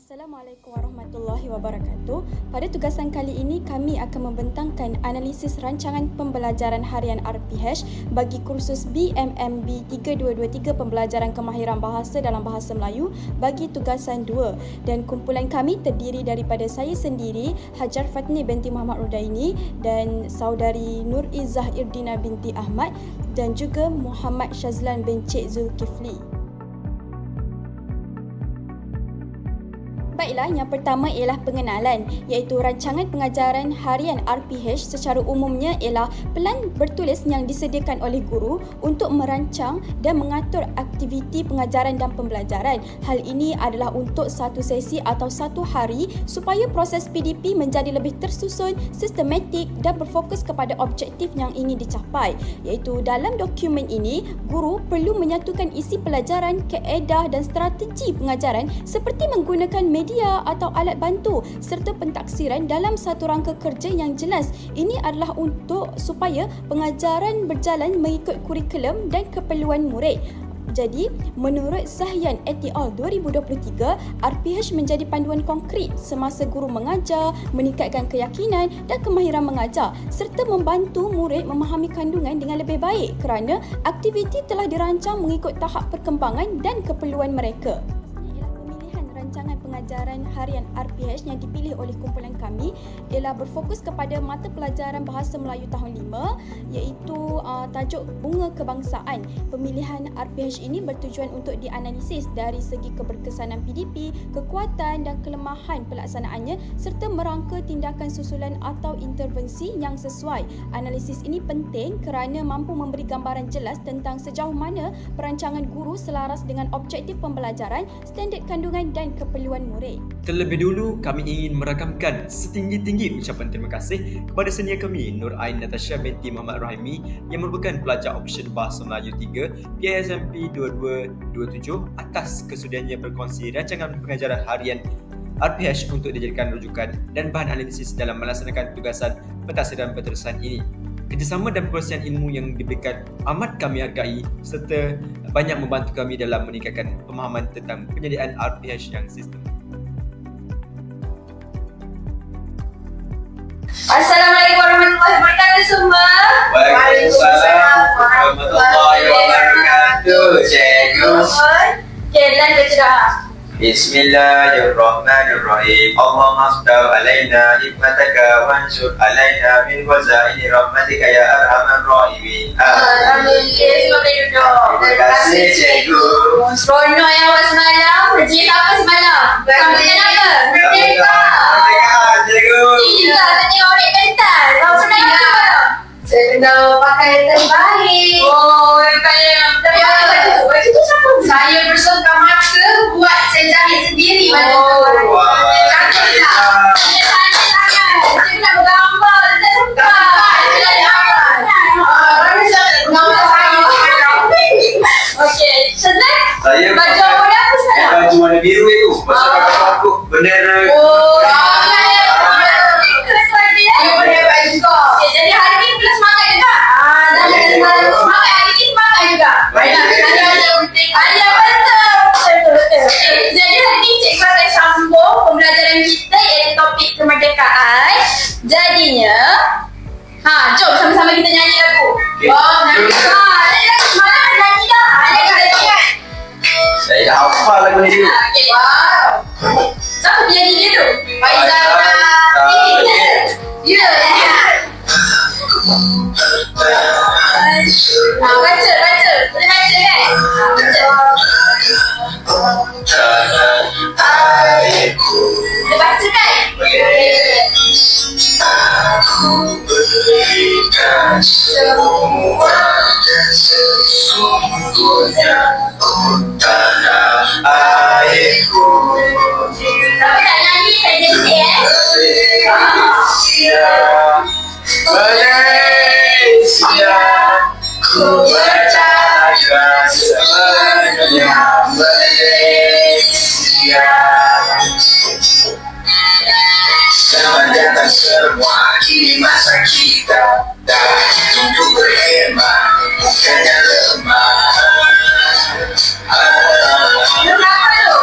Assalamualaikum warahmatullahi wabarakatuh. Pada tugasan kali ini, kami akan membentangkan analisis rancangan pembelajaran harian RPH bagi kursus BMMB 3223 Pembelajaran Kemahiran Bahasa dalam Bahasa Melayu bagi tugasan 2. Dan kumpulan kami terdiri daripada saya sendiri, Hajar Fatni binti Muhammad Rudaini, dan saudari Nur Izzah Irdina binti Ahmad, dan juga Muhammad Shazlan bin Cik Zulkifli. Baiklah, yang pertama ialah pengenalan, iaitu rancangan pengajaran harian RPH secara umumnya ialah pelan bertulis yang disediakan oleh guru untuk merancang dan mengatur aktiviti pengajaran dan pembelajaran. Hal ini adalah untuk satu sesi atau satu hari supaya proses PDP menjadi lebih tersusun, sistematik dan berfokus kepada objektif yang ingin dicapai. Iaitu dalam dokumen ini, guru perlu menyatukan isi pelajaran, kaedah dan strategi pengajaran seperti menggunakan media atau alat bantu serta pentaksiran dalam satu rangka kerja yang jelas. Ini adalah untuk supaya pengajaran berjalan mengikut kurikulum dan keperluan murid. Jadi, menurut Sahyan et al. 2023, RPH menjadi panduan konkret semasa guru mengajar, meningkatkan keyakinan dan kemahiran mengajar serta membantu murid memahami kandungan dengan lebih baik kerana aktiviti telah dirancang mengikut tahap perkembangan dan keperluan mereka. Rancangan pengajaran harian RPH yang dipilih oleh kumpulan kami ialah berfokus kepada mata pelajaran Bahasa Melayu tahun 5, iaitu tajuk Bunga Kebangsaan. Pemilihan RPH ini bertujuan untuk dianalisis dari segi keberkesanan PDP, kekuatan dan kelemahan pelaksanaannya serta merangka tindakan susulan atau intervensi yang sesuai. Analisis ini penting kerana mampu memberi gambaran jelas tentang sejauh mana perancangan guru selaras dengan objektif pembelajaran, standard kandungan dan keperluan murid. Terlebih dulu, kami ingin merakamkan setinggi-tinggi ucapan terima kasih kepada senior kami Nur Ain Natasha binti Muhammad Rahimi yang merupakan pelajar option Bahasa Melayu 3 PISMP 2227 atas kesudiannya berkongsi rancangan pengajaran harian RPH untuk dijadikan rujukan dan bahan analisis dalam melaksanakan tugasan pentafsiran berterusan ini. Kerjasama dan perkongsian ilmu yang diberikan amat kami hargai serta banyak membantu kami dalam meningkatkan pemahaman tentang penyediaan RPH yang sistem. Assalamualaikum warahmatullahi wabarakatuh semua. Waalaikumsalam warahmatullahi wabarakatuh. Cikgu. Okey, dan baca doa. Bismillahirrahmanirrahim. Allahumma aftar alaina hikmataka wansur alaina min wazaini rahmatika ya arhamar rahimin. Amin. Terima kasih duduk. Terima kasih cikgu. Seronok yang awak semalam. Kerja apa semalam? Sambutan apa? Merdeka. Merdeka cikgu. Gila, tak tengok orang pentas. Awak senang apa? Saya kena pakai terbaik. Oh, kayak tapi apa baju? Baju tu siapa? Saya bersongkar mata buat saya jahit sendiri baju tu. Cantik tak? Cantik sangat. Saya nak bergambar, tak sempat. Saya nak apa? Nama saya. Okey, Shazlan. Saya Baju warna apa sekarang? baju warna biru itu. Masa pakai paku bendera. Oh, jadi hari ni plus semangat juga. Semangat hari ni semangat juga. Betul. Jadi hari ni cikgu akan sambung pembelajaran kita iaitu topik kemerdekaan. Jadinya, jom sama-sama kita nyanyi lagu. Okay. Nyanyi. Nyanyi lagu semalam ada nyanyi dah. Nyanyi kan? Saya dah hafal lagu ni cikgu. Okay. Wow. Siapa penyanyi dia tu? Faizal. Ya. Baca. Boleh baca kan? Boleh baca kan? Aku berikan semua dan sesungguhnya tanah airku. Tapi tak nyanyi, saya jadi Malaysia, ku berjaga sepenuhnya Malaysia. Selamatkan semua kini masa kita dah tunggu berhemat, bukannya lemah. Kenapa tu?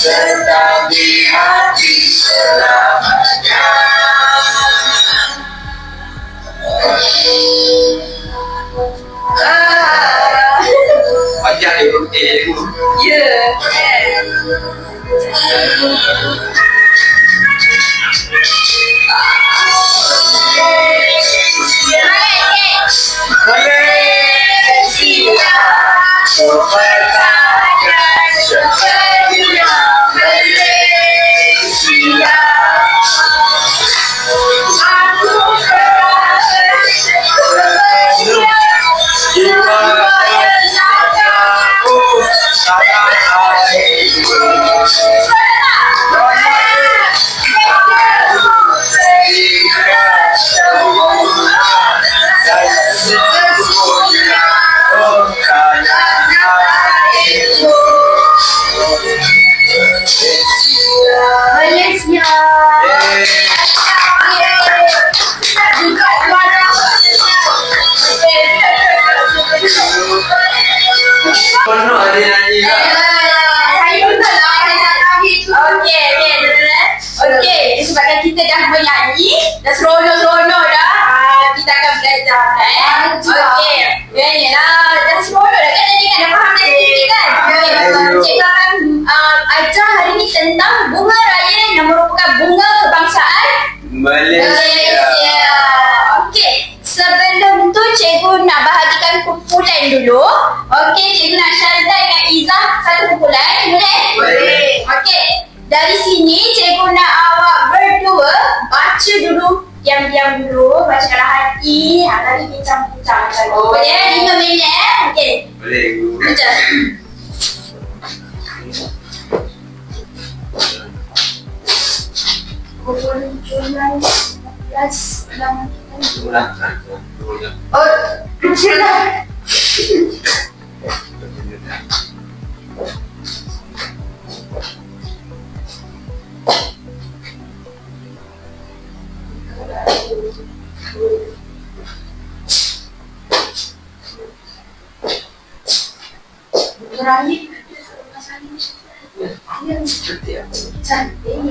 tetap di hati selamanya. Ajar dia guru. Ya. Malaysia, bertanya sepenuhnya Malaysia. Aku Malaysia. Penuh ada nyanyi lah. Okey, disebabkan kita dah menyanyi, dah seronok-seronok dah, kita akan belajar Okey, lah, dah seronok dah kan tadi kan, dah faham dah sikit kan? Cikgu akan ajar hari ni tentang bunga raya yang merupakan bunga kebangsaan Malaysia. Okey, sebelum tu cikgu nak bahagikan kumpulan dulu. Okey, cikgu nak Syazal dengan Izzah satu kumpulan, boleh? Boleh. Okey, dari sini cikgu nak awak berdua baca dulu, diam-diam dulu, baca dalam hati. Tadi bincang-bincang macam tu. Boleh? 5 minit Okey, Boleh guru. baca. Kumpulan 19 Oh, sudah. Berani. Cantik.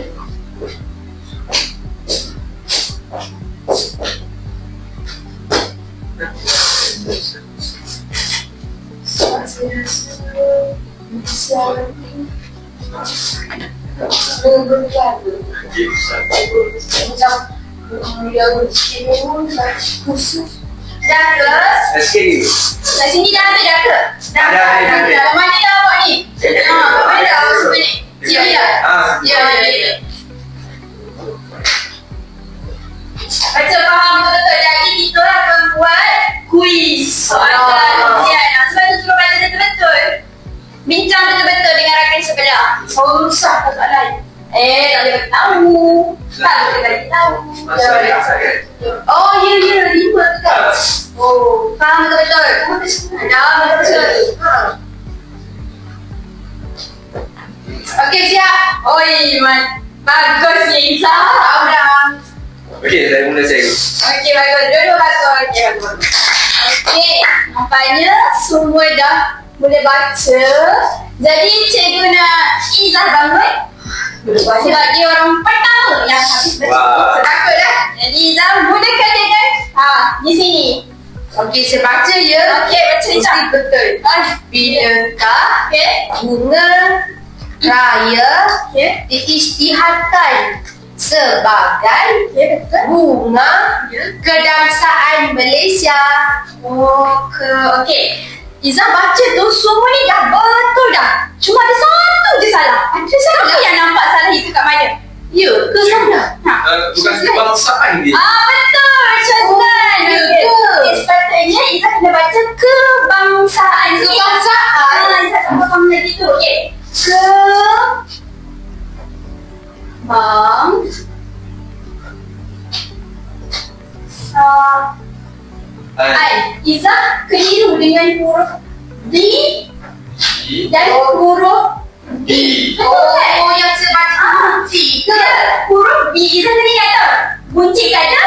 Dah ke? Sikit dulu. Kat sini dah habis dah ke? Dah. Mana dah awak ni? Mana dah awak semua ni? Siap dah? Ya. Baca faham betul-betul. Jadi kita akan buat kuis. Soalan ujian. Sebab tu suruh baca betul-betul. Bincang betul-betul dengan rakan sebelah. Susah soalan. Tak boleh bagi tahu. Tak boleh bagi tahu. Oh, ya. 5 tu kan? Oh, faham betul-betul. Dah betul-betul. Okey, siap. Oi, bagus ni Izzah. Abang. Okey, saya mula cikgu. Okey, bagus. Dua-dua bagus. Okey, bagus. Okey, nampaknya semua dah boleh baca. Jadi, cikgu nak Izzah bangun. Sebab dia orang pertama yang habis baca. Wah. Takut dah. Jadi, Izzah mulakan dengan di sini. Okey, saya baca ya. Okey, baca Izzah. Betul. Bilakah bunga raya diisytiharkan sebagai bunga kebangsaan Malaysia? Okey. Izzah baca tu semua ni dah betul dah. Cuma ada satu je salah. Ada siapa yang nampak salah itu kat mana? Ya ke salah? Bukan kebangsaan dia. Betul, Syazlan. Ya ke? Sepatutnya Izzah kena baca kebangsaan. Izzah tak faham lagi tu. Okey. Izzah keliru dengan huruf D dan huruf D. Oh, yang saya baca bunci ke? Huruf D Izzah tadi kata bunci kata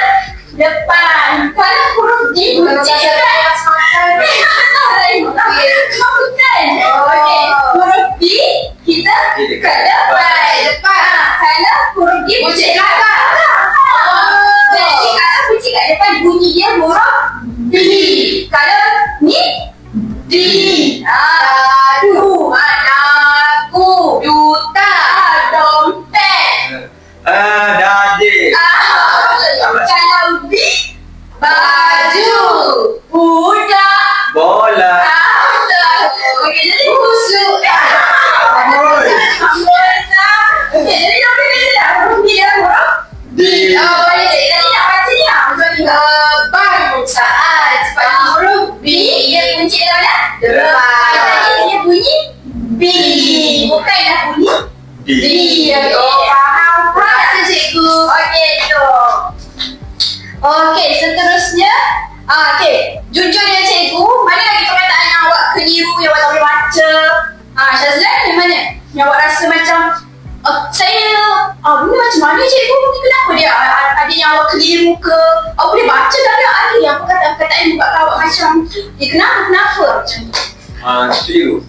depan. Kalau huruf D bunci kan? Bukan. Okey, huruf D kita kat depan. Okay, jadi nak boleh baca tak? Huruf B dia huruf B. Boleh jadi tadi nak baca ni lah. Macam ni bangsaan. Sebab huruf B dia kunci dalam mana? Depan. Tadi dia bunyi B. Bukanlah bunyi D. Faham tak cikgu? Okey, tu. Okey, seterusnya okey, jujur dengan cikgu, mana lagi perkataan yang awak keliru, yang awak tak boleh baca? Syazlan, yang mana? Yang awak rasa macam benda macam mana cikgu? Ni kenapa dia? Ada yang awak keliru ke? Awak boleh baca tapi ada yang perkataan yang buat awak macam kenapa? Macam tu. Keliru.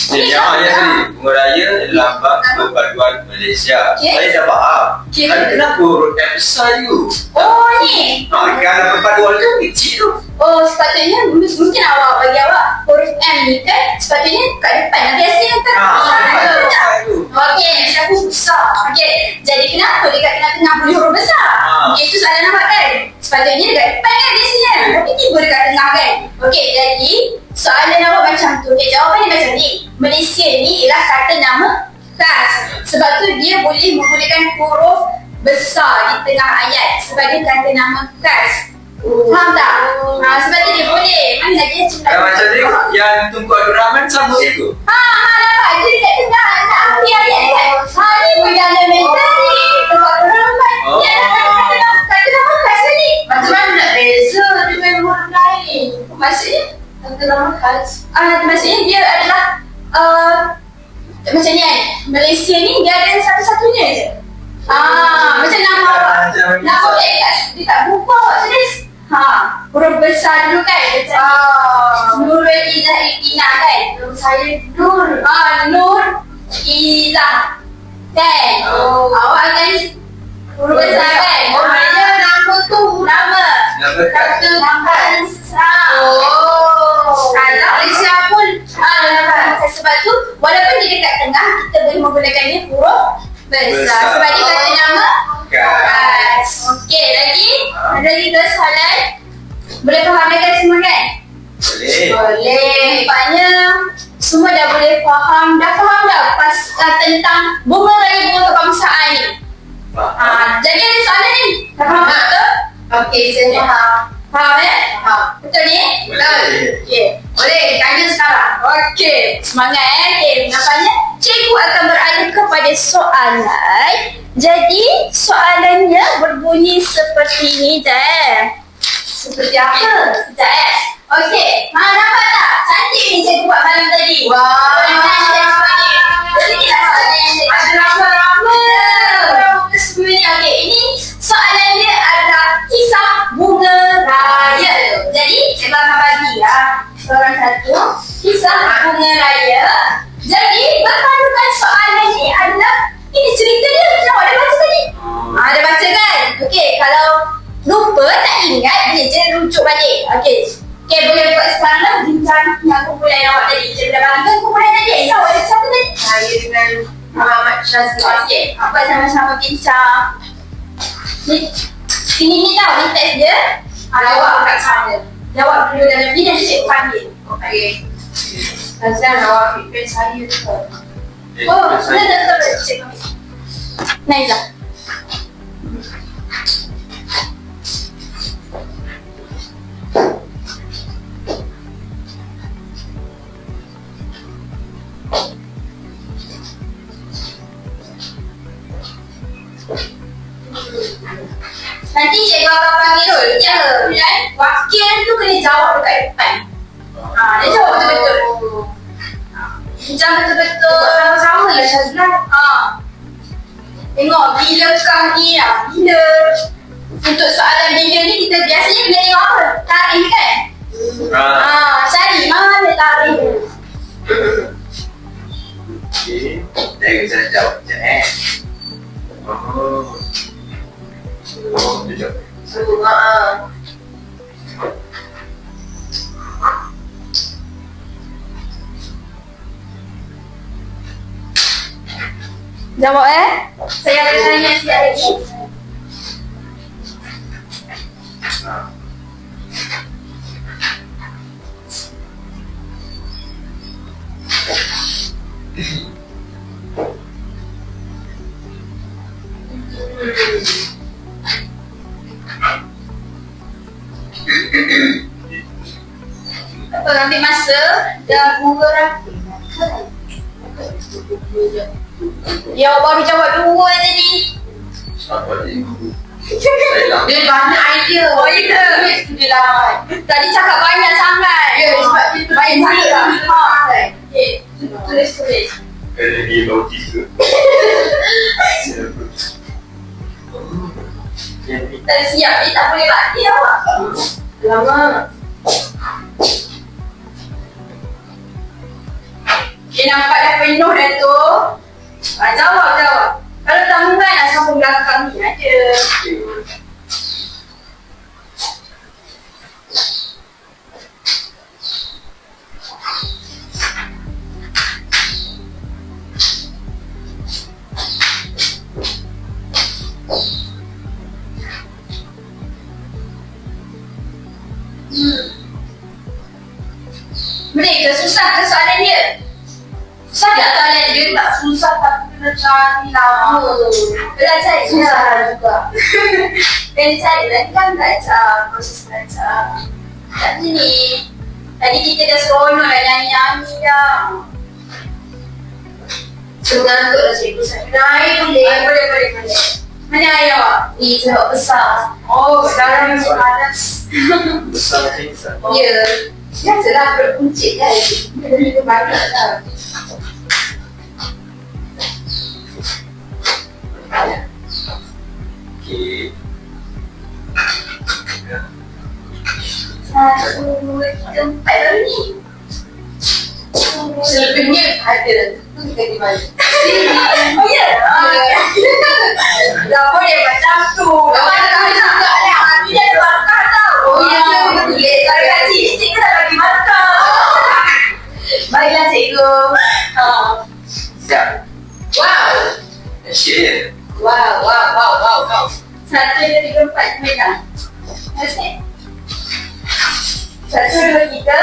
Jadi yang tadi, Bunga Raya adalah bab perpaduan Malaysia. Saya dah faham. Tapi kenapa huruf M besar tu? Oh ni. Kalau perpaduan tu kecil tu. Oh, sepatutnya mungkin awak bagi awak huruf M ni kan sepatutnya kat depan lah. Biasanya kan okey, siapa besar. Okey, jadi kenapa dekat tengah-tengah boleh huruf besar? Okey, itu soalan awak kan? Sepatutnya dekat depan kan biasanya. Tapi tiba dekat tengah kan? Okey, jadi soalan awak macam tu. Okey, jawapan dia macam ni. Malaysia ni ialah kata nama khas. Sebab tu dia boleh menggunakan huruf besar di tengah ayat sebagai kata nama khas. Faham tak? Sebab tu dia boleh. Mana lagi Macam ni, yang Tunku Abdul Rahman sama itu. Nampak? Dia dekat tengah akhir ayat kan? Ni fundamental ni. Tunku Abdul Rahman. Dia dah kata nama khas tadi. Macam mana nak beza dengan huruf lain? Maksudnya? Kata nama khas. Maksudnya dia adalah macam ni kan? Malaysia ni dia ada satu-satunya je. Macam nama awak. Nama dia tak berubah awak tulis. Huruf besar dulu kan? Macam Nurul Izzah Iqtina kan? Saya Nur. Nur Izzah kan? Awak akan huruf besar kan? Maknanya nama tu nama. Kata nampak kalau Malaysia pun sebab tu walaupun dia dekat tengah kita boleh menggunakannya huruf besar sebab dia kata nama khas. Okey, lagi ada lagi dua soalan. Boleh faham kan semua kan? Boleh. Nampaknya semua dah boleh faham. Dah faham dah tentang bunga raya bunga kebangsaan ni? Jadi ada soalan ni. Dah faham tak tu? Okey, saya faham. Faham betul ni? Betul. Okey. Boleh tanya sekarang. Okey. Semangat Okey. Nampaknya cikgu akan beralih kepada soalan. Jadi soalannya berbunyi seperti ni je. Seperti apa? Sekejap Okey. Nampak tak? Cantik ni cikgu buat malam tadi. Jadi ni lah soalan yang cikgu. Ada rama-rama. Semua ni. Okey. Ini soalan dia adalah kisah bunga raya. Jadi cikgu akan bagi seorang satu kisah bunga raya. Jadi berpandukan soalan ni adalah ini cerita dia macam awak dah baca tadi. Dah baca kan? Okey, kalau lupa tak ingat dia je rujuk balik. Okey. Okey, boleh buat sekarang lah bincang dengan kumpulan awak tadi. Cikgu dah bagikan kumpulan tadi. Awak ada siapa tadi? Saya dengan Muhammad Syazlan. Okey, apa sama-sama bincang. Sini ni tau, ni teks dia. Jawab kat sana. Jawab dulu dalam ni dan cikgu panggil. Okey. Syazlan, awak feedback saya tu. Betul. Cikgu ambil. Naizah. Nanti cikgu akan panggil je dan wakil tu kena jawab dekat depan. Dia jawab betul-betul. Bincang betul-betul. Sama-sama lah Syazlan. Tengok bilakah ni bila. Untuk soalan bila ni kita biasanya kena tengok apa? Tarikh kan? Cari mana tarikh. Okey. Saya bisa jawab sekejap jujur. Jawab Saya akan tanya sekejap lagi. dan bunga rapi. Dia baru jawab 2 tadi. Apa ni? Saya lah. Dia banyak idea. Oh ya. Dia lah. Tadi cakap banyak sangat. Ya, sebab dia banyak cakap. Okey. Tulis. Kena dia logis ke? Tak siap ni tak boleh mati awak. Lama. Dia nampak dah penuh dah tu. Jawab. Kalau tak mungkin nak sambung belakang ni aja. Mereka susah ke soalan dia? Susah tak soalan dia? Tak susah tapi kena cari lama. Belajar susah juga. Kena cari lagi kan belajar. Proses belajar. Kat sini. Tadi kita dah seronok dah nyanyi-nyanyi dah. Mengantuk dah cikgu saya. Naik boleh. Mana air awak? Ni sebab besar. Oh, sekarang memang panas. Besar macam ni. Ya. Biasalah perut kuncit kan. Kita banyak lah. Okey. 1, 2, 3, 4 baru ni. Selebihnya ada. Tu kita di mana? Oh ya? Tak boleh macam tu. Markah juga lah. Dia ada markah tau. Oh ya. Tulis. Kalau kasih cikgu dah bagi markah. Baiklah cikgu. Siap. Wow. Action. Wow. 1, 2, 3, 4 megang. Okey. 1, 2, 3.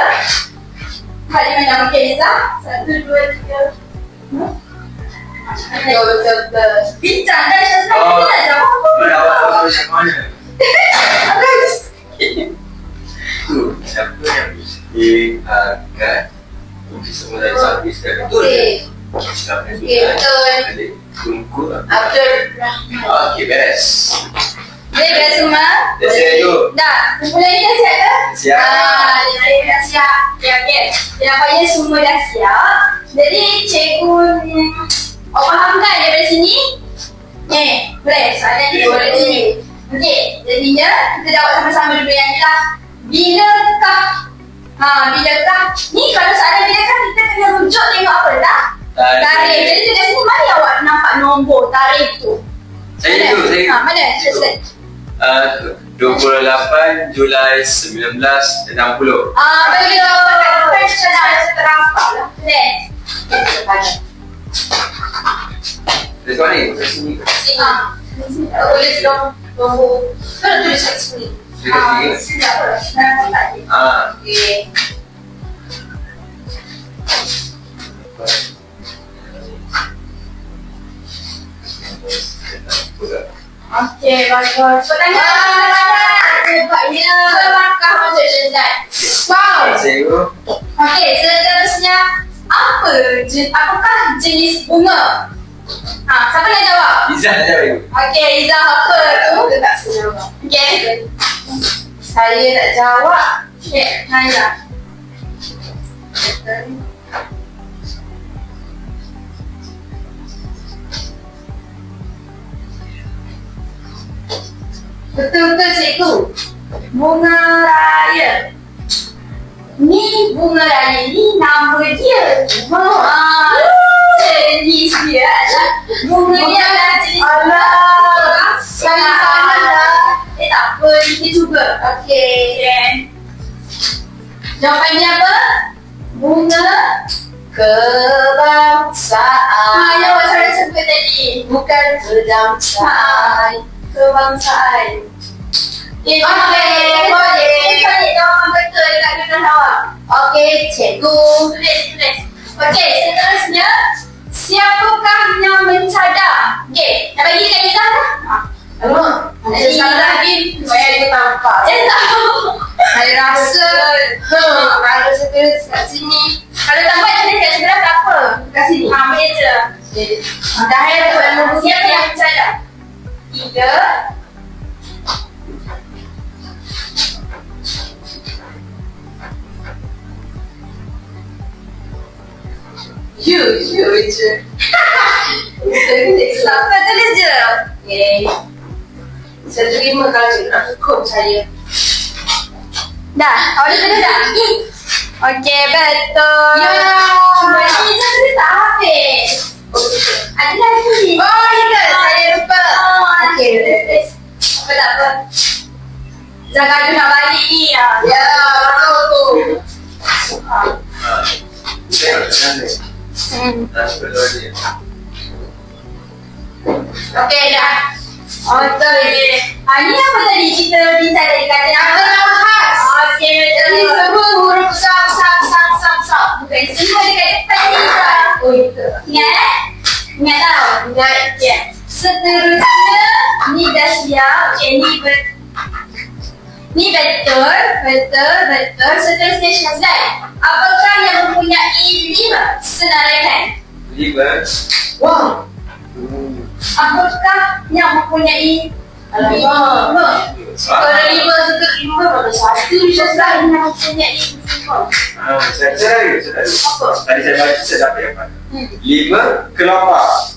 Hari mana okey Liza? 1, 2, 3. Betul. Bincang dah Syazman. Kita nak jawab apa? Mana awak macam mana? Tu, siapa yang mesti akan mungkin semua dah habis kan? Betul. Okey, betul. Tunggu lah. Abdul Rahman. Okey, beres. Boleh beres semua? Dah siap tu? Dah. Semula ni dah siap ke? Siap. Dia dah siap. Okey. Dia nampaknya semua dah siap. Jadi cikgu awak faham kan daripada sini? Boleh? Soalan ni boleh sini. Okey, jadinya kita jawab sama-sama dulu yang ni lah. Bilakah? Bilakah? Ni kalau soalan bilakah kita kena rujuk tengok apa tak? Tarikh. Jadi dekat sini mana awak nampak nombor tarikh tu? Saya tu. Mana? Saya 28 Julai 1960. Bagi awak kat depan saya ternampak lah. Boleh? Dari mana ni? Dari sini. Sini. Tulis nombor. Kalau tulis kat sini. Sini tak apa. Nampak tak ni? Okey. Okey, bagus. Pertanyaan. Nampaknya markah untuk Syazman. Wow. Cikgu. Okey, seterusnya apakah jenis bunga? Siapa nak jawab? Izzah nak jawab cikgu. Okey, Izzah apa tu? Dia tak jawab. Okey. Saya tak jawab. Okey, Naya. Betul-betul cikgu. Bunga raya. Ni bunga raya ni nama dia. Jenis dia adalah bunga dia adalah jenis bunga. Salah. Tak apa, kita cuba. Okey. Jawapannya apa? Bunga kebangsaan. Yang awak saya sebut tadi. Bukan kebangsaan. Kebangsaan. Okey, boleh. Cari jawapan betul dekat kertas awak. Okey, cikgu. Tulis. Okey, seterusnya. Siapakah yang mencadar? Okey, nak bagi kat Izzah lah. Alamak, ada salah lagi. Supaya dia tampak. Saya tahu. Saya rasa kalau saya tulis kat sini Kalau tak buat kita kat sebelah tak apa. Kat sini. Ambil je. Dah tu. Siapa yang percaya? 3. You je. Sampai tulis je. Okay. Saya terima kalau cikgu nak hukum saya. Dah, awak dah tulis dah? Okey, betul. Ya. Cuma ni saya tak habis. Ada lagi. Oh, ya ke? Saya lupa. Okey. Apa tak apa. Jangan ada nak balik ni. Ya, betul tu. Tengok sana. Betul dia. Okey, dah. Betul. Ni apa tadi kita bincang tadi kata apa khas? Okey, betul. Ini semua huruf besar. Bukan semua dekat depan ni. Oh, itu. Ingat? Ingat tau? Ingat. Okay. Seterusnya, ni dah siap. Okay, ni betul. Seterusnya Syazlan. Apakah yang mempunyai 5 senaraikan? 5. Wow. Apakah yang mempunyai 5? Kalau 5 itu 5 berapa? 1 Syazlan yang mempunyai 5. Saya Apa? tadi saya baca saya dapat yang mana? 5 kelopak.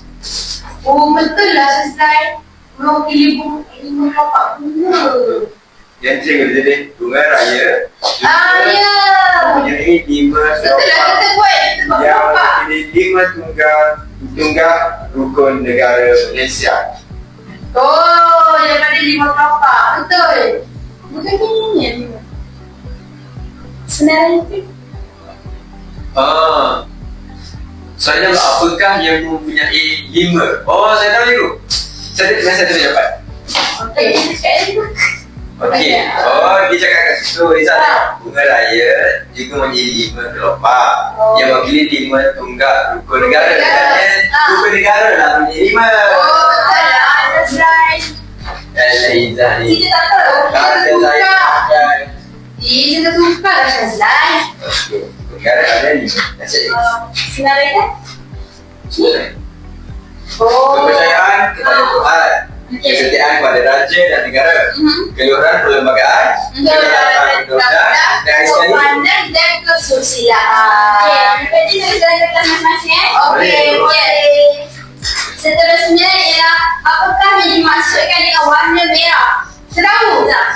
Oh, betul lah Syazlan. Mau pilih 5 kelopak bunga. Yang cikgu jadi bunga raya. Ya. Mempunyai 5 Betul lah kita buat yang kelopak. mempunyai 5 tunggal rukun negara Malaysia. Oh, daripada 5 kelopak. Betul. Bukan ini yang 5. Senarai itu. Soalnya apakah yang mempunyai 5? Oh, saya tahu dulu. Saya tak dapat. Okey, cakap lagi. Okey. Oh, dia cakap kat situ. Dia cakap bunga raya juga mempunyai 5 kelopak. Yang mewakili 5 tunggal rukun negara. Rukun negara lah mempunyai 5. Oh, betul lah. That's right. Izzah ni. Kita tak tahu. Kata Kita saya tukar. akan. Kita tukar lah Syazlan. Okey. Negara ada 5. Nasib ni. Senarai kan? Oh. Kepercayaan kepada Tuhan. Kesetiaan kepada raja dan negara. Keluaran perlembagaan. Kedaulatan undang-undang. Dan sekali. Kepandan dan kesusilaan. Okey, berarti kita kata masing-masing Okey. Seterusnya ialah apakah yang dimaksudkan dengan warna merah? Tahu tak?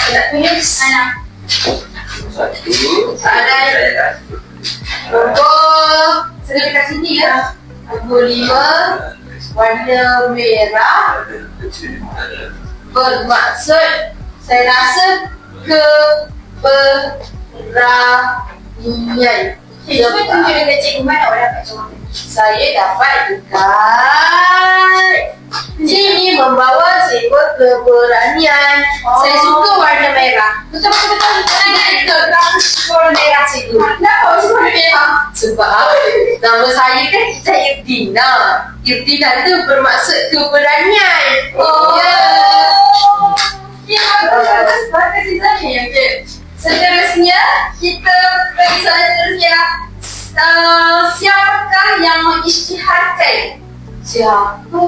Tak tulis anak. 1. Ada. Nombor sudah dekat sini lah. Nombor 5 warna merah bermaksud saya rasa keberanian. Cuba tunjuk dekat cikgu mana awak dapat macam mana? Saya dapat dekat sini membawa sebuah keberanian. Saya suka warna merah. Betul. Warna merah cikgu. Kenapa awak suka warna merah? Sebab nama saya kan Irtina. Irtina tu bermaksud keberanian. Ya. Bagus Izzah. Seterusnya kita pergi soalan seterusnya. Siapakah yang mengisytiharkan? Siapa?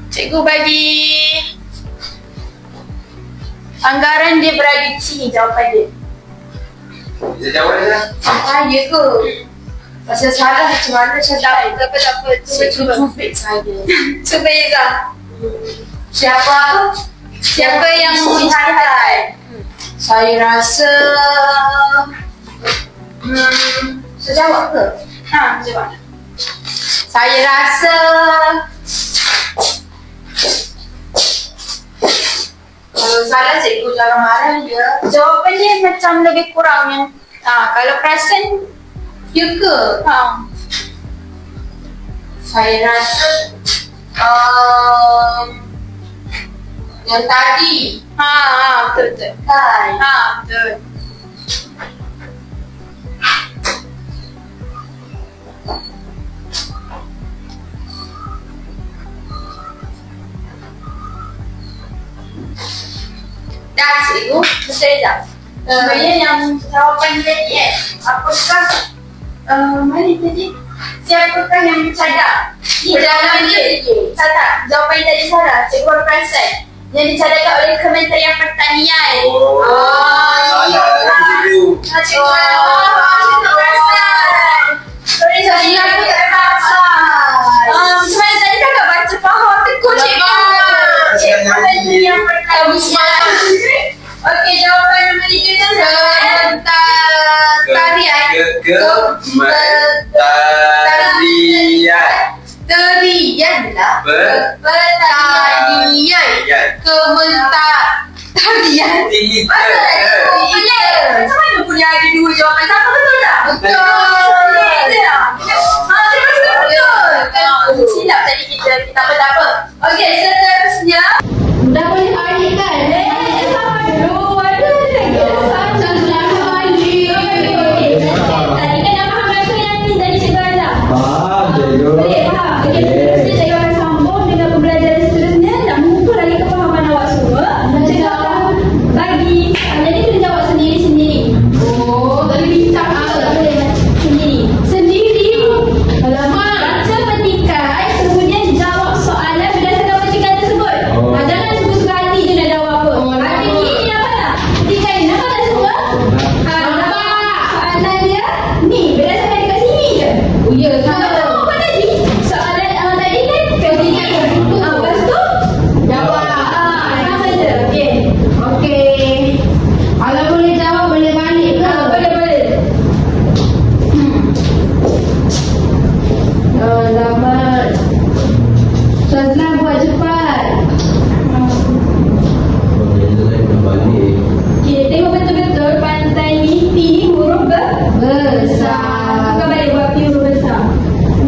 Cikgu bagi anggaran dia berada di sini jawapan dia. Bisa jawab saja. Ya ke? Pasal salah macam mana saya tak apa. Cuba cubit saya. Cuba Izzah. Siapa yang mengisytiharkan? Saya rasa saya jawab ke? Jawab. Saya rasa kalau salah cikgu jangan marah dia. Jawapan dia macam lebih kurang yang kalau perasan ya ke? Saya rasa yang tadi. Betul. Kan? Betul. cikgu, Mr. Reza. Sebenarnya yang jawapan dia tadi apakah mana tadi? Siapakah yang cadar? Perjalanan dia catat. Jawapan yang tadi salah. Cikgu baru perasan. Yang dicadangkan oleh Kementerian Pertanian. Salah cikgu. Cikgu tak perasan. Sorry, aku tak perasan. Macam mana tadi kakak baca faham tekun cikgu. Kementerian Pertanian. Okey, jawapan nombor 3 tu tarian. Terian lah. Pertanian. Kementerian. Macam mana punya ada dua jawapan sama, betul tak? Betul. Silap tadi kita tak apa. Okey, seterusnya. Dah boleh balik kan? Tadi kan dah faham rasa yang ni dari Cikgu Azhar. Boleh faham? Okey, seterusnya cikgu akan sambung dengan pembelajaran seterusnya nak mengukur lagi kefahaman awak semua. Cikgu akan bagi, jadi kena jawab sendiri-sendiri. Oh, tak boleh bincang ke? Tak boleh, sendiri. Alamak, baca petikan, kemudian jawab soalan berdasarkan petikan tersebut. Jangan suka-suka hati je nak jawab apa. Hati ni apa tak? Petikan ni nampak tak semua? Nampak. Soalan dia ni, berdasarkan dekat sini je. Oh ya, tahu apa tadi? Soalan tadi kan petikan. Lepas tu jawab. Sama je. Okey. Kalau boleh jawab boleh balik ke? Boleh. Alamak. Shazlan buat cepat. Okey, tengok betul-betul pantai ni P ni huruf besar. Bukan balik buat P huruf besar.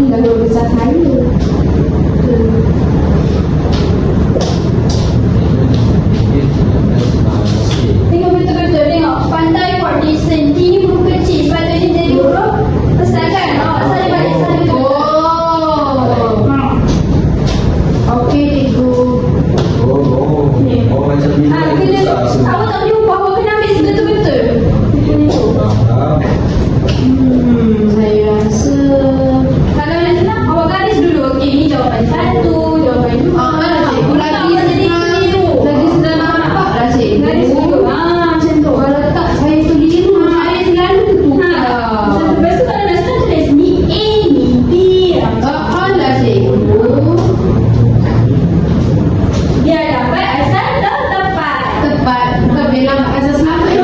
Dah huruf besar saya. Tengok betul-betul, tengok pantai Port Dickson T ni huruf kecil, sepatutnya jadi huruf besar kan? Saya balik sana betul. Okey cikgu. Kena, awak tak boleh ubah, awak kena ambil betul-betul. Saya rasa kalau nak senang, awak garis dulu. Okey, ni jawapan 1, jawapan 2. Cikgu lagi senang nampak lah cikgu. Garis dulu. Macam tu. Kalau tak, saya keliru. Saya selalu tukar. Lepas tu kalau nak senang, tulis ni A, ni B. Lah cikgu. Dia dapat asal tepat. Bukan bilang asal selamat.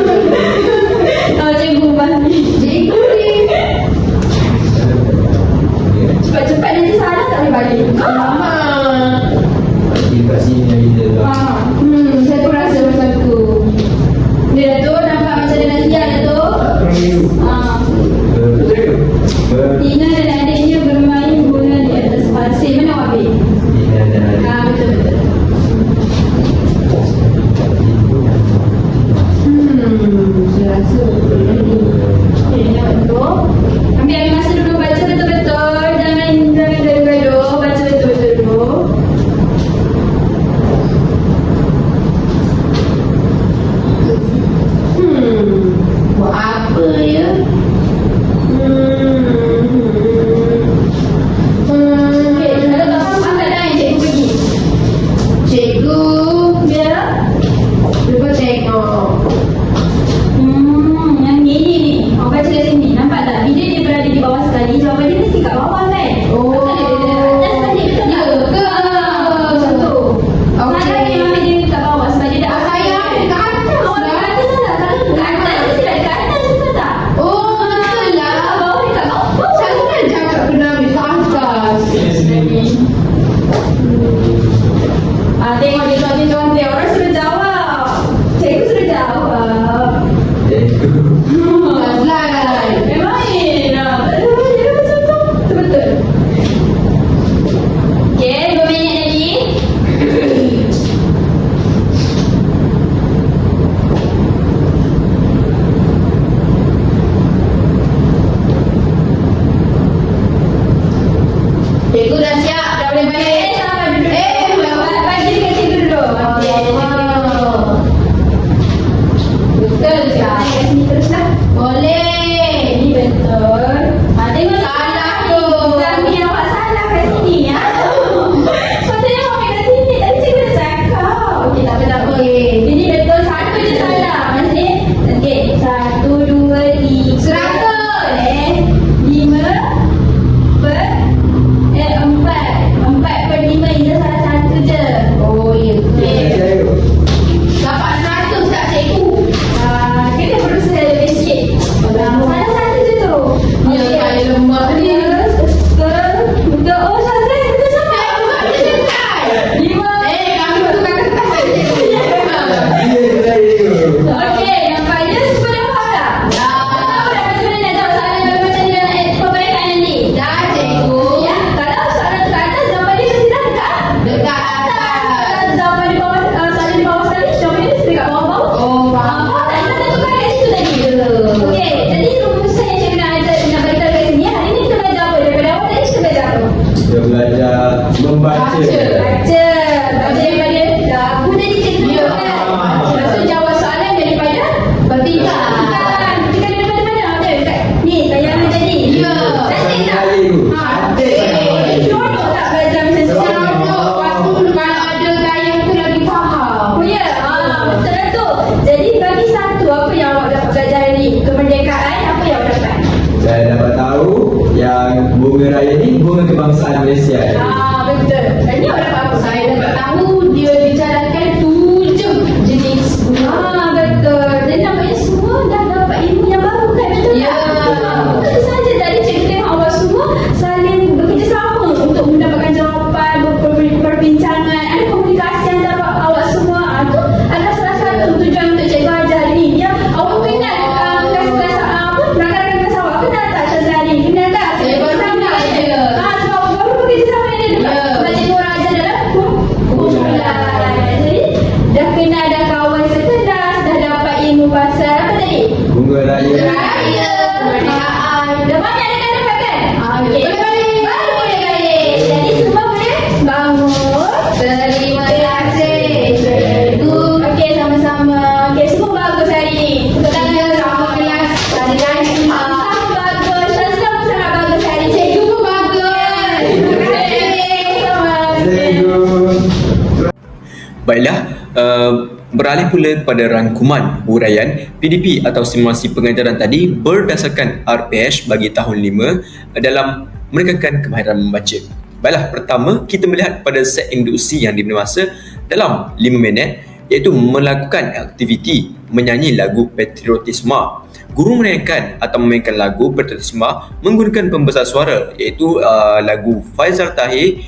Cikgu balik. Cikgu ni. Cepat-cepat nanti salah tak boleh balik. Saya pun rasa macam tu. Dia tu nampak macam dengan siap tu. Tina dan adiknya bermain bola di atas pasir. Mana awak ambil? Betul-betul. Saya rasa betul ni. Okey, jawab tu. Ambil masa dulu, baca betul-betul. Jangan gaduh-gaduh. Baca betul-betul dulu. Baiklah, beralih pula kepada rangkuman huraian PDP atau simulasi pengajaran tadi berdasarkan RPH bagi tahun 5 dalam meningkatkan kemahiran membaca. Baiklah, pertama kita melihat pada set induksi yang diberi masa dalam 5 minit, iaitu melakukan aktiviti menyanyi lagu Patriotisma. Guru menyanyikan atau memainkan lagu Patriotisma menggunakan pembesar suara, iaitu lagu Faizal Tahir,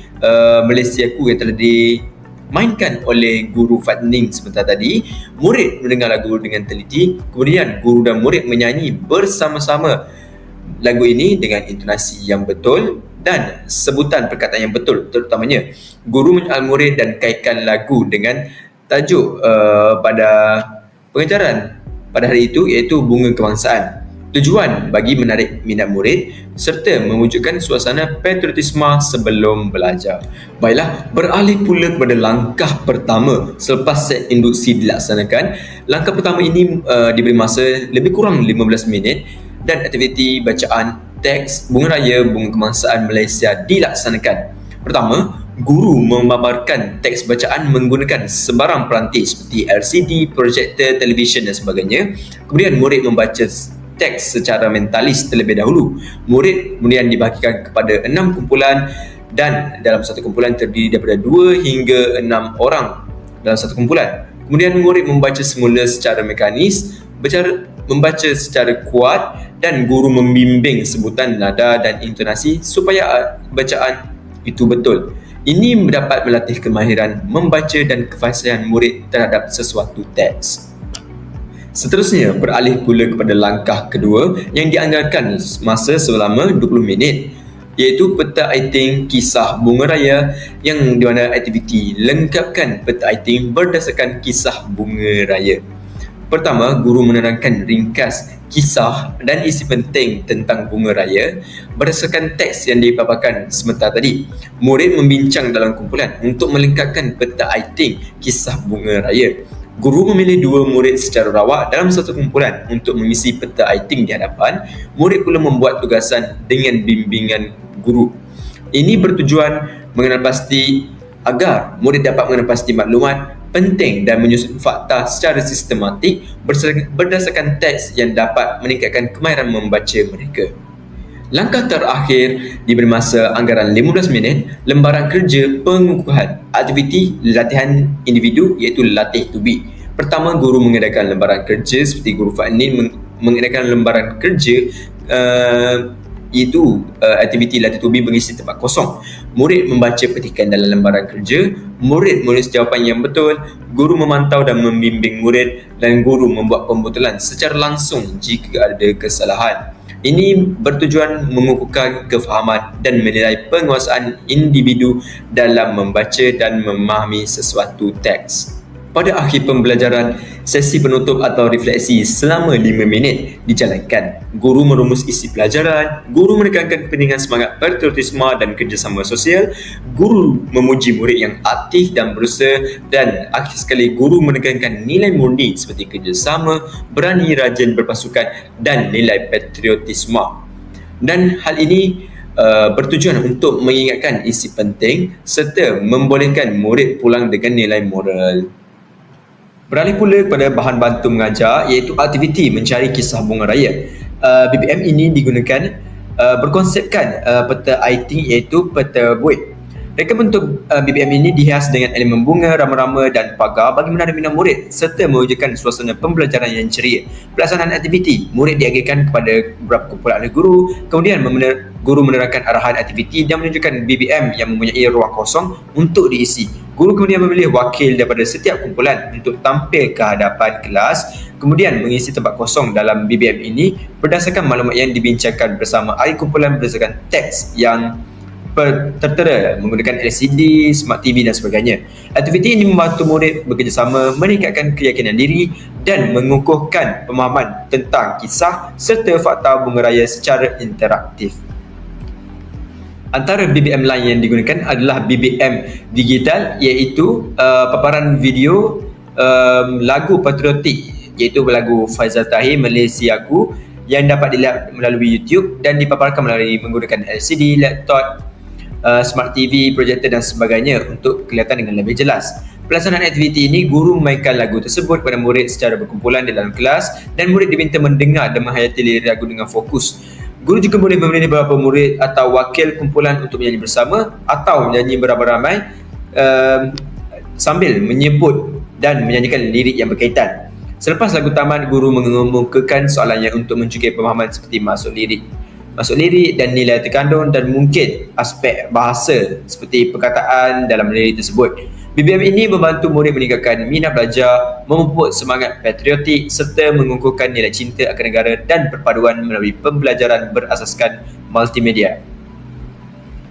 Malaysiaku yang telah dimainkan oleh guru Fatning sebentar tadi. Murid mendengar lagu dengan teliti, kemudian guru dan murid menyanyi bersama-sama lagu ini dengan intonasi yang betul dan sebutan perkataan yang betul. Terutamanya, guru menyoal murid dan kaitkan lagu dengan tajuk pada pengajaran pada hari itu, iaitu Bunga Kebangsaan. Tujuan bagi menarik minat murid serta mewujudkan suasana patriotisma sebelum belajar. Baiklah, beralih pula kepada langkah pertama selepas set induksi dilaksanakan. Langkah pertama ini diberi masa lebih kurang 15 minit dan aktiviti bacaan teks Bunga Raya Bunga Kebangsaan Malaysia dilaksanakan. Pertama, guru memaparkan teks bacaan menggunakan sebarang peranti seperti LCD, projektor, televisyen dan sebagainya. Kemudian murid membaca teks secara mentalis terlebih dahulu. Murid kemudian dibahagikan kepada 6 kumpulan dan dalam satu kumpulan terdiri daripada 2 hingga 6 orang dalam satu kumpulan. Kemudian murid membaca semula secara mekanis, membaca secara kuat dan guru membimbing sebutan nada dan intonasi supaya bacaan itu betul. Ini dapat melatih kemahiran membaca dan kefasihan murid terhadap sesuatu teks. Seterusnya, beralih pula kepada langkah kedua yang dianggarkan masa selama 20 minit, iaitu peta iting kisah Bunga Raya, yang di mana aktiviti lengkapkan peta iting berdasarkan kisah Bunga Raya. Pertama, guru menerangkan ringkas kisah dan isi penting tentang Bunga Raya berdasarkan teks yang dipaparkan sebentar tadi. Murid membincang dalam kumpulan untuk melengkapkan peta iting kisah Bunga Raya. Guru memilih 2 murid secara rawak dalam satu kumpulan untuk mengisi peta iting di hadapan. Murid pula membuat tugasan dengan bimbingan guru. Ini bertujuan mengenal pasti agar murid dapat mengenal pasti maklumat penting dan menyusun fakta secara sistematik berdasarkan teks yang dapat meningkatkan kemahiran membaca mereka. Langkah terakhir diberi masa anggaran 15 minit, lembaran kerja pengukuhan aktiviti latihan individu, iaitu latih to be. Pertama, guru mengadakan lembaran kerja seperti guru Fa'nin mengadakan lembaran kerja iaitu aktiviti latih to be mengisi tempat kosong. Murid membaca petikan dalam lembaran kerja, murid menulis jawapan yang betul, guru memantau dan membimbing murid dan guru membuat pembetulan secara langsung jika ada kesalahan. Ini bertujuan mengukuhkan kefahaman dan menilai penguasaan individu dalam membaca dan memahami sesuatu teks. Pada akhir pembelajaran, sesi penutup atau refleksi selama 5 minit dijalankan. Guru merumus isi pelajaran, guru menekankan kepentingan semangat patriotisma dan kerjasama sosial, guru memuji murid yang aktif dan berusaha, dan akhir sekali guru menekankan nilai murni seperti kerjasama, berani rajin berpasukan dan nilai patriotisma. Dan hal ini bertujuan untuk mengingatkan isi penting serta membolehkan murid pulang dengan nilai moral. Beralih pula kepada bahan bantu mengajar, iaitu aktiviti mencari kisah Bunga Raya. BBM ini digunakan berkonsepkan peta iting, iaitu peta buih. Reka bentuk BBM ini dihias dengan elemen bunga, rama-rama dan pagar bagi menarik minat murid serta mewujudkan suasana pembelajaran yang ceria. Pelaksanaan aktiviti, murid diagihkan kepada beberapa kumpulan oleh guru, kemudian guru menerangkan arahan aktiviti dan menunjukkan BBM yang mempunyai ruang kosong untuk diisi. Guru kemudian memilih wakil daripada setiap kumpulan untuk tampil ke hadapan kelas, kemudian mengisi tempat kosong dalam BBM ini berdasarkan maklumat yang dibincangkan bersama ahli kumpulan berdasarkan teks yang tertera menggunakan LCD, Smart TV dan sebagainya. Aktiviti ini membantu murid bekerjasama, meningkatkan keyakinan diri dan mengukuhkan pemahaman tentang kisah serta fakta Bunga Raya secara interaktif. Antara BBM lain yang digunakan adalah BBM digital, iaitu paparan video lagu patriotik, iaitu lagu Faizal Tahir Malaysiaku yang dapat dilihat melalui YouTube dan dipaparkan menggunakan LCD, laptop smart TV, projektor dan sebagainya untuk kelihatan dengan lebih jelas. Pelaksanaan aktiviti ini, guru memainkan lagu tersebut kepada murid secara berkumpulan di dalam kelas dan murid diminta mendengar dan menghayati lirik lagu dengan fokus. Guru juga boleh memilih beberapa murid atau wakil kumpulan untuk menyanyi bersama atau menyanyi beramai-ramai sambil menyebut dan menyanyikan lirik yang berkaitan. Selepas lagu tamat, guru mengemukakan soalannya untuk mencukupkan pemahaman seperti maksud lirik dan nilai terkandung dan mungkin aspek bahasa seperti perkataan dalam lirik tersebut. BBM ini membantu murid meningkatkan minat belajar, memupuk semangat patriotik serta mengukuhkan nilai cinta akan negara dan perpaduan melalui pembelajaran berasaskan multimedia.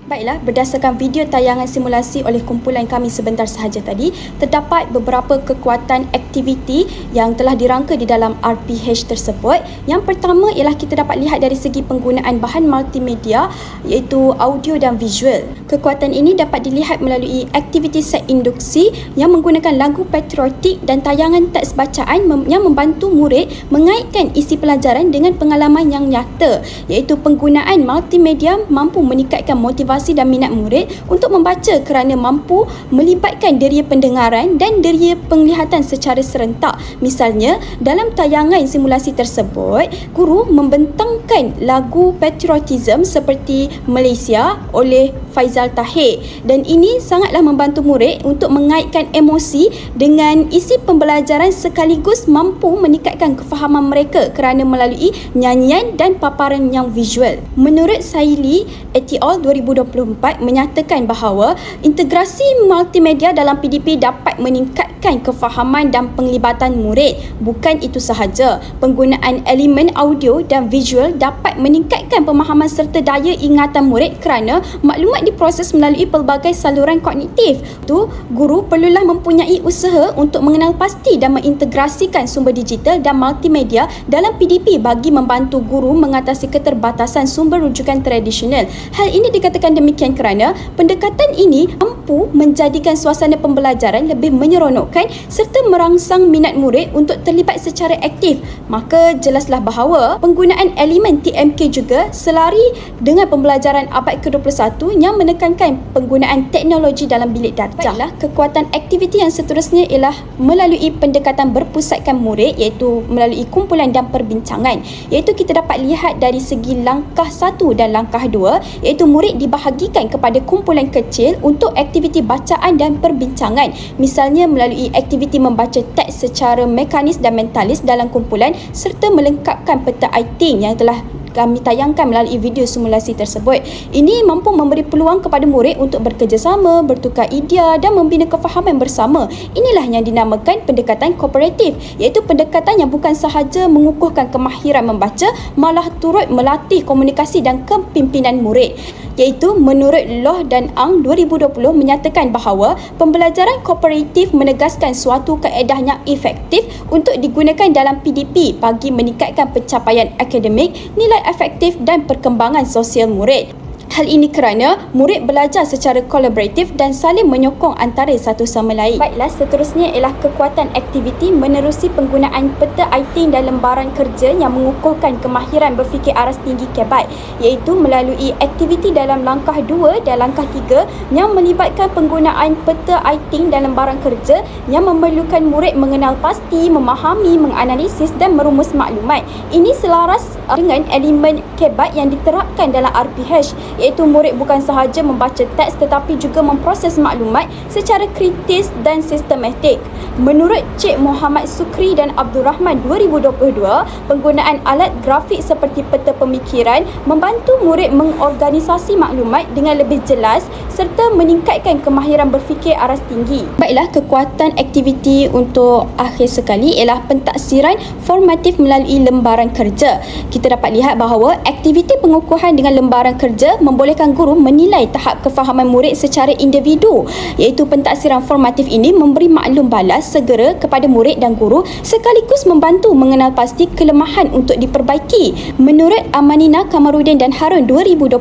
Baiklah, berdasarkan video tayangan simulasi oleh kumpulan kami sebentar sahaja tadi, terdapat beberapa kekuatan aktiviti yang telah dirangka di dalam RPH tersebut. Yang pertama ialah kita dapat lihat dari segi penggunaan bahan multimedia iaitu audio dan visual. Kekuatan ini dapat dilihat melalui aktiviti set induksi yang menggunakan lagu patriotik dan tayangan teks bacaan yang membantu murid mengaitkan isi pelajaran dengan pengalaman yang nyata, iaitu penggunaan multimedia mampu meningkatkan motivasi dan minat murid untuk membaca kerana mampu melibatkan deria pendengaran dan deria penglihatan secara serentak. Misalnya, dalam tayangan simulasi tersebut, guru membentangkan lagu patriotism seperti Malaysia oleh Faizal Tahir dan ini sangatlah membantu murid untuk mengaitkan emosi dengan isi pembelajaran sekaligus mampu meningkatkan kefahaman mereka kerana melalui nyanyian dan paparan yang visual. Menurut Saili et al. 2024 menyatakan bahawa integrasi multimedia dalam PDP dapat meningkatkan kefahaman dan penglibatan murid. Bukan itu sahaja, penggunaan elemen audio dan visual dapat meningkatkan pemahaman serta daya ingatan murid kerana maklumat diproses melalui pelbagai saluran kognitif. Tu, guru perlulah mempunyai usaha untuk mengenal pasti dan mengintegrasikan sumber digital dan multimedia dalam PDP bagi membantu guru mengatasi keterbatasan sumber rujukan tradisional. Hal ini dikatakan demikian kerana pendekatan ini mampu menjadikan suasana pembelajaran lebih menyeronokkan serta merangsang minat murid untuk terlibat secara aktif. Maka jelaslah bahawa penggunaan elemen TMK juga selari dengan pembelajaran abad ke-21 yang menekankan penggunaan teknologi dalam bilik darjah. Baiklah, kekuatan aktiviti yang seterusnya ialah melalui pendekatan berpusatkan murid iaitu melalui kumpulan dan perbincangan, iaitu kita dapat lihat dari segi langkah 1 dan langkah 2 iaitu murid dibahagikan kepada kumpulan kecil untuk aktiviti bacaan dan perbincangan. Misalnya melalui aktiviti membaca teks secara mekanis dan mentalis dalam kumpulan serta melengkapkan peta iting yang telah kami tayangkan melalui video simulasi tersebut. Ini mampu memberi peluang kepada murid untuk bekerjasama, bertukar idea dan membina kefahaman bersama. Inilah yang dinamakan pendekatan kooperatif, iaitu pendekatan yang bukan sahaja mengukuhkan kemahiran membaca, malah turut melatih komunikasi dan kepimpinan murid. Iaitu menurut Loh dan Ang 2020 menyatakan bahawa pembelajaran kooperatif menegaskan suatu kaedah yang efektif untuk digunakan dalam PDP bagi meningkatkan pencapaian akademik, nilai efektif dan perkembangan sosial murid. Hal ini kerana murid belajar secara kolaboratif dan saling menyokong antara satu sama lain. Baiklah, seterusnya ialah kekuatan aktiviti menerusi penggunaan peta iting dan lembaran kerja yang mengukuhkan kemahiran berfikir aras tinggi KEBAT, iaitu melalui aktiviti dalam langkah 2 dan langkah 3 yang melibatkan penggunaan peta iting dan lembaran kerja yang memerlukan murid mengenal pasti, memahami, menganalisis dan merumus maklumat. Ini selaras dengan elemen KEBAT yang diterapkan dalam RPH, iaitu murid bukan sahaja membaca teks tetapi juga memproses maklumat secara kritis dan sistematik. Menurut Cik Muhammad Sukri dan Abdul Rahman 2022, penggunaan alat grafik seperti peta pemikiran membantu murid mengorganisasi maklumat dengan lebih jelas serta meningkatkan kemahiran berfikir aras tinggi. Baiklah, kekuatan aktiviti untuk akhir sekali ialah pentaksiran formatif melalui lembaran kerja. Kita dapat lihat bahawa aktiviti pengukuhan dengan lembaran kerja membolehkan guru menilai tahap kefahaman murid secara individu, iaitu pentaksiran formatif ini memberi maklum balas segera kepada murid dan guru sekaligus membantu mengenal pasti kelemahan untuk diperbaiki. Menurut Amanina Kamarudin dan Harun 2025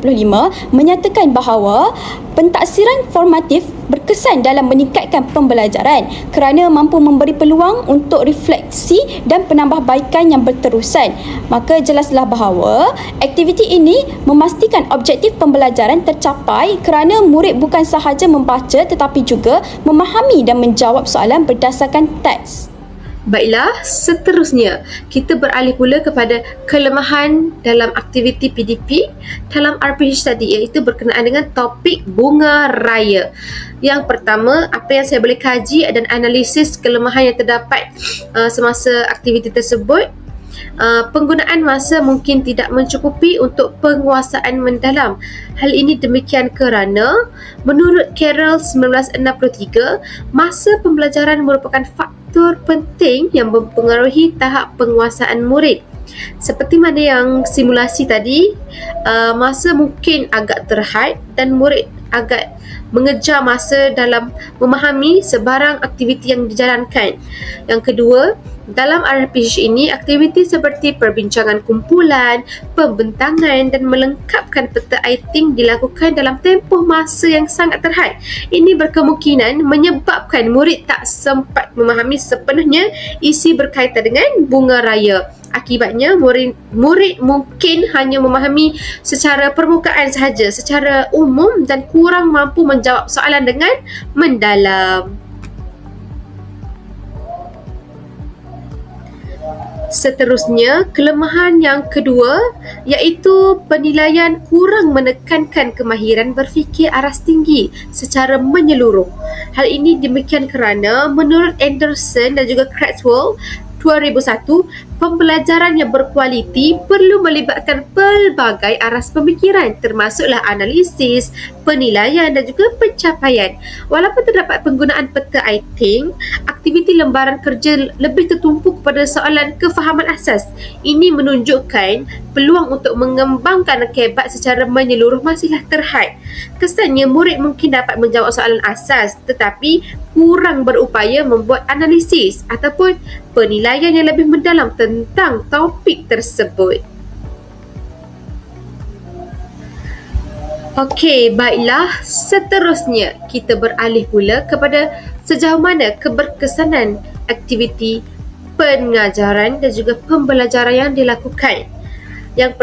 menyatakan bahawa Pentaksiran formatif berkesan dalam meningkatkan pembelajaran kerana mampu memberi peluang untuk refleksi dan penambahbaikan yang berterusan. Maka jelaslah bahawa aktiviti ini memastikan objektif pembelajaran tercapai kerana murid bukan sahaja membaca tetapi juga memahami dan menjawab soalan berdasarkan teks. Baiklah, seterusnya kita beralih pula kepada kelemahan dalam aktiviti PDP dalam RPH tadi, iaitu berkenaan dengan topik bunga raya. Yang pertama, apa yang saya boleh kaji dan analisis kelemahan yang terdapat semasa aktiviti tersebut. Penggunaan masa mungkin tidak mencukupi untuk penguasaan mendalam. Hal ini demikian kerana menurut Carroll 1963, masa pembelajaran merupakan faktor penting yang mempengaruhi tahap penguasaan murid. Seperti mana yang simulasi tadi, masa mungkin agak terhad dan murid agak mengejar masa dalam memahami sebarang aktiviti yang dijalankan. Yang kedua, dalam RPG ini, aktiviti seperti perbincangan kumpulan, pembentangan dan melengkapkan peta iting dilakukan dalam tempoh masa yang sangat terhad. Ini berkemungkinan menyebabkan murid tak sempat memahami sepenuhnya isi berkaitan dengan bunga raya. Akibatnya, murid mungkin hanya memahami secara permukaan sahaja, secara umum dan kurang mampu menjawab soalan dengan mendalam. Seterusnya, kelemahan yang kedua iaitu penilaian kurang menekankan kemahiran berfikir aras tinggi secara menyeluruh. Hal ini demikian kerana menurut Anderson dan juga Cratswell 2001, pembelajaran yang berkualiti perlu melibatkan pelbagai aras pemikiran termasuklah analisis, penilaian dan juga pencapaian. Walaupun terdapat penggunaan peta iting, aktiviti lembaran kerja lebih tertumpu kepada soalan kefahaman asas. Ini menunjukkan peluang untuk mengembangkan kebat secara menyeluruh masihlah terhad. Kesannya murid mungkin dapat menjawab soalan asas tetapi kurang berupaya membuat analisis ataupun penilaian yang lebih mendalam tentang topik tersebut. Okey, baiklah. Seterusnya, kita beralih pula kepada sejauh mana keberkesanan aktiviti pengajaran dan juga pembelajaran yang dilakukan. Yang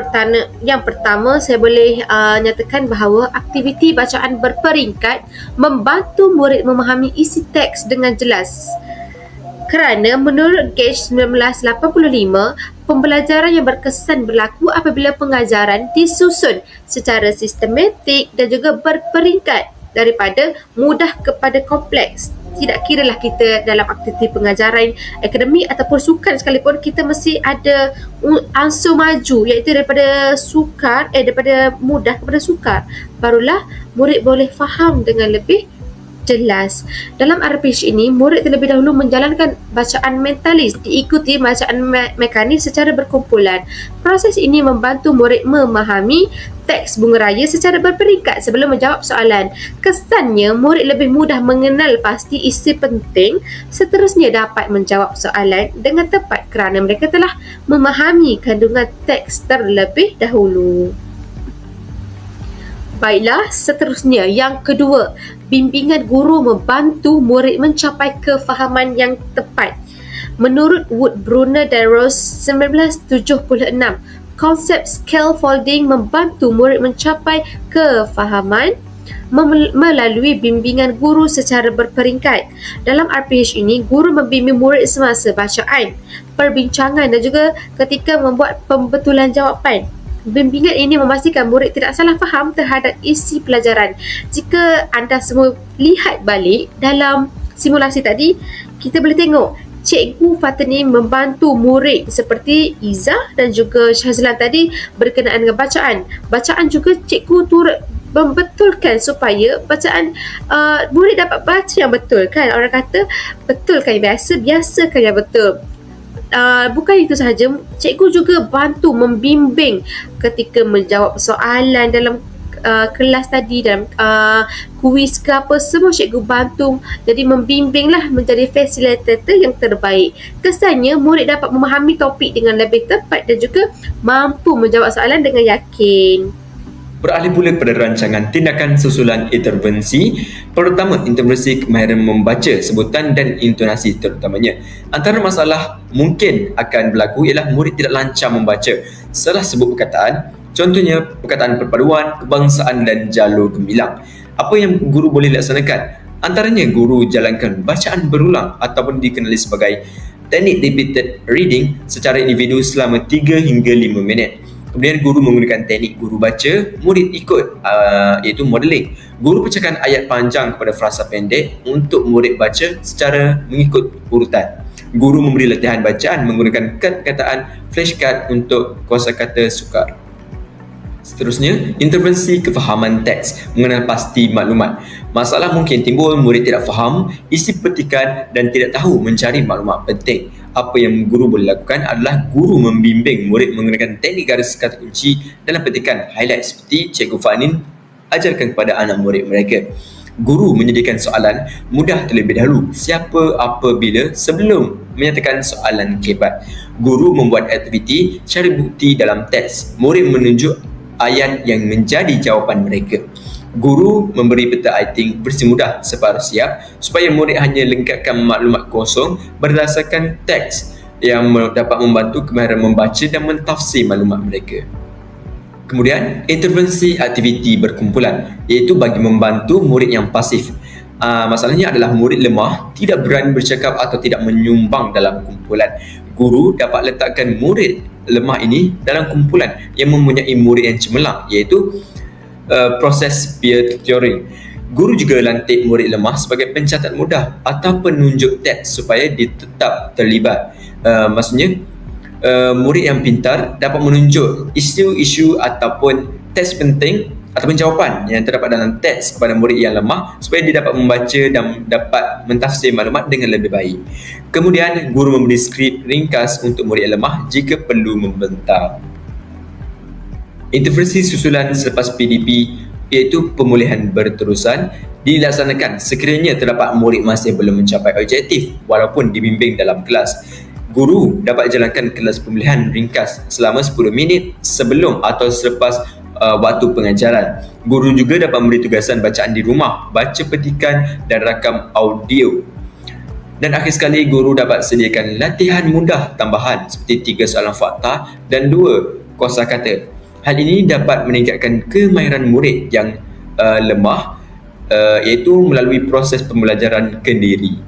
pertama saya boleh nyatakan bahawa aktiviti bacaan berperingkat membantu murid memahami isi teks dengan jelas. Kerana menurut Gage 1985, pembelajaran yang berkesan berlaku apabila pengajaran disusun secara sistematik dan juga berperingkat daripada mudah kepada kompleks. Tidak kiralah kita dalam aktiviti pengajaran akademik ataupun sukan sekalipun, kita mesti ada unsur maju iaitu daripada mudah kepada sukar. Barulah murid boleh faham dengan lebih jelas. Dalam RPG ini, murid terlebih dahulu menjalankan bacaan mentalis diikuti bacaan mekanis secara berkumpulan. Proses ini membantu murid memahami teks bunga raya secara berperingkat sebelum menjawab soalan. Kesannya, murid lebih mudah mengenal pasti isi penting, seterusnya dapat menjawab soalan dengan tepat kerana mereka telah memahami kandungan teks terlebih dahulu. Baiklah, seterusnya yang kedua, bimbingan guru membantu murid mencapai kefahaman yang tepat. Menurut Wood, Brunner dan Rose 1976, konsep scaffolding membantu murid mencapai kefahaman melalui bimbingan guru secara berperingkat. Dalam RPG ini, guru membimbing murid semasa bacaan, perbincangan dan juga ketika membuat pembetulan jawapan. Bimbingan ini memastikan murid tidak salah faham terhadap isi pelajaran. Jika anda semua lihat balik dalam simulasi tadi, kita boleh tengok Cikgu Fatani membantu murid seperti Izzah dan juga Syazlan tadi berkenaan dengan bacaan. Bacaan juga cikgu turut membetulkan supaya bacaan murid dapat baca yang betul, kan? Orang kata betulkan yang biasa, biasakan yang betul. Bukan itu sahaja, cikgu juga bantu membimbing ketika menjawab soalan dalam kelas tadi, dalam kuis ke apa, semua cikgu bantu. Jadi membimbinglah, menjadi facilitator yang terbaik. Kesannya murid dapat memahami topik dengan lebih tepat dan juga mampu menjawab soalan dengan yakin. Beralih pula kepada rancangan tindakan susulan intervensi. Pertama, intervensi kemahiran membaca sebutan dan intonasi terutamanya. Antara masalah mungkin akan berlaku ialah murid tidak lancar membaca salah sebut perkataan, contohnya perkataan perpaduan, kebangsaan dan jalur gemilang. Apa yang guru boleh laksanakan? Antaranya guru jalankan bacaan berulang ataupun dikenali sebagai teknik repeated reading secara individu selama 3 hingga 5 minit. Kemudian guru menggunakan teknik guru baca, murid ikut, iaitu modeling. Guru pecahkan ayat panjang kepada frasa pendek untuk murid baca secara mengikut urutan. Guru memberi latihan bacaan menggunakan kad kataan flashcard untuk kosakata sukar. Seterusnya, intervensi kefahaman teks, mengenal pasti maklumat. Masalah mungkin timbul murid tidak faham isi petikan dan tidak tahu mencari maklumat penting. Apa yang guru boleh lakukan adalah guru membimbing murid menggunakan teknik garis kata kunci dalam petikan highlight seperti Cikgu Fanin ajarkan kepada anak murid mereka. Guru menyediakan soalan mudah terlebih dahulu siapa, apa, bila sebelum menyatakan soalan kebat. Guru membuat aktiviti cari bukti dalam teks. Murid menunjuk ayat yang menjadi jawapan mereka. Guru memberi peta iting versi mudah separuh siap supaya murid hanya lengkapkan maklumat kosong berdasarkan teks yang dapat membantu kemahiran membaca dan mentafsir maklumat mereka. Kemudian, intervensi aktiviti berkumpulan iaitu bagi membantu murid yang pasif. Masalahnya adalah murid lemah tidak berani bercakap atau tidak menyumbang dalam kumpulan. Guru dapat letakkan murid lemah ini dalam kumpulan yang mempunyai murid yang cemerlang iaitu proses peer tutoring. Guru juga lantik murid lemah sebagai pencatat mudah atau penunjuk teks supaya dia tetap terlibat. Maksudnya murid yang pintar dapat menunjuk isu-isu ataupun teks penting ataupun jawapan yang terdapat dalam teks kepada murid yang lemah supaya dia dapat membaca dan dapat mentafsir maklumat dengan lebih baik. Kemudian, guru memberi skrip ringkas untuk murid yang lemah jika perlu membentang. Intervensi susulan selepas PDP iaitu pemulihan berterusan dilaksanakan sekiranya terdapat murid masih belum mencapai objektif walaupun dibimbing dalam kelas. Guru dapat jalankan kelas pemulihan ringkas selama 10 minit sebelum atau selepas waktu pengajaran. Guru juga dapat memberi tugasan bacaan di rumah, baca petikan dan rakam audio. Dan akhir sekali, guru dapat sediakan latihan mudah tambahan seperti 3 soalan fakta dan 2 kosakata. Hal ini dapat meningkatkan kemahiran murid yang lemah iaitu melalui proses pembelajaran kendiri.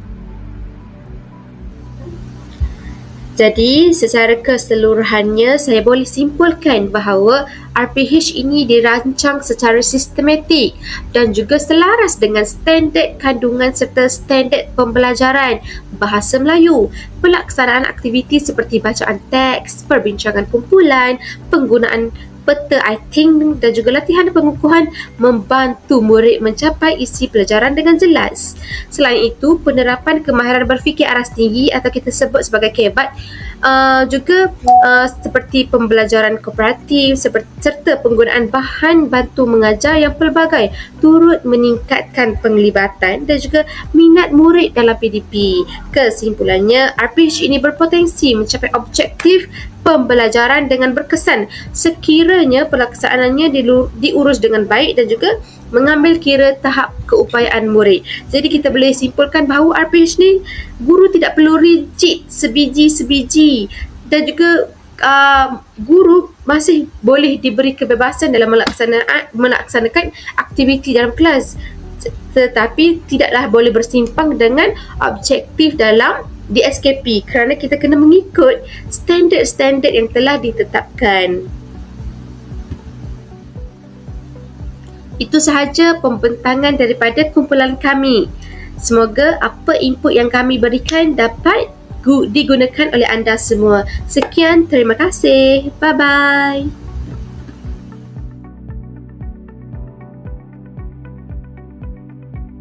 Jadi, secara keseluruhannya, saya boleh simpulkan bahawa RPH ini dirancang secara sistematik dan juga selaras dengan standard kandungan serta standard pembelajaran bahasa Melayu. Pelaksanaan aktiviti seperti bacaan teks, perbincangan kumpulan, penggunaan peta iting dan juga latihan pengukuhan membantu murid mencapai isi pelajaran dengan jelas. Selain itu, penerapan kemahiran berfikir aras tinggi atau kita sebut sebagai KEBAT juga seperti pembelajaran kooperatif serta penggunaan bahan bantu mengajar yang pelbagai turut meningkatkan penglibatan dan juga minat murid dalam PDP. Kesimpulannya, RPH ini berpotensi mencapai objektif pembelajaran dengan berkesan sekiranya pelaksanaannya diurus dengan baik dan juga mengambil kira tahap keupayaan murid. Jadi kita boleh simpulkan bahawa RPH ni guru tidak perlu rigid sebiji-sebiji dan juga guru masih boleh diberi kebebasan dalam melaksanakan aktiviti dalam kelas, tetapi tidaklah boleh bersimpang dengan objektif dalam DSKP kerana kita kena mengikut standard-standard yang telah ditetapkan. Itu sahaja pembentangan daripada kumpulan kami. Semoga apa input yang kami berikan dapat digunakan oleh anda semua. Sekian, terima kasih. Bye-bye.